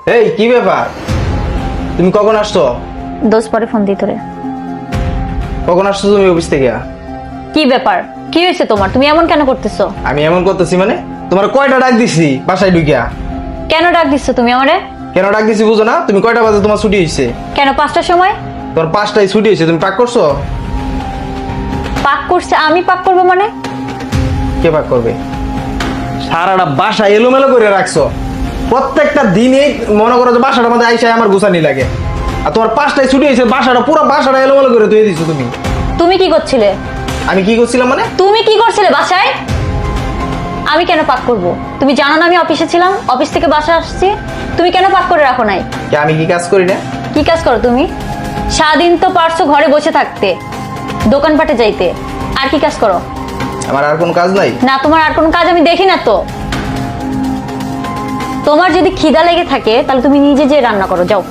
এই কি ব্যাপার? তুমি কখন আসছো? দোষ পরে ফোন দিই তোরে। কখন আসছো তুমি অফিস থেকে? কি ব্যাপার? কি হয়েছে তোমার? তুমি এমন কেন করতেছো? আমি এমন করতেছি মানে? তোমার কয়টা ডাক দিছি বাসায় ঢুকিয়া? কেন ডাক দিচ্ছ তুমি আমারে? কেন ডাক দিছি বুঝো না? তুমি কয়টা বাজে তোমার ছুটি হয়েছে? কেন 5টার সময়? তোমার 5টায় ছুটি হয়েছে, তুমি পাক করছো? পাক করছে? আমি পাক করবো মানে? কে পাক করবে? সারাটা বাসা এলোমেলো করে রাখছো। প্রত্যেকটা দিনে মনে করো যে বাসাটার মধ্যে আইসা আমার গুছানি লাগে। আর তোমার 5টায় ছুটি হয়েছে, পুরো বাসাটা এলোমেলো করে ধুয়ে দিছো তুমি। তুমি কি করছিলে? আমি কি করছিলাম মানে? তুমি কি করছিলে বাসায়? আমি কেন পাক করব? তুমি জানো না আমি অফিসে ছিলাম, অফিস থেকে বাসা আসছি। তুমি কেন পাক করে রাখো নাই? কি আমি কি কাজ করি না? কি কাজ করো তুমি? সারাদিন তো পারছো ঘরে বসে থাকতে, দোকানপাটে যাইতে। আর কি কাজ করো? আমার আর কোনো কাজ নাই। না, তোমার আর কোনো কাজ আমি দেখি না তো। তোমার যদি খিদা লেগে থাকে তাহলে তুমি নিজে যে রান্না করো, যাও।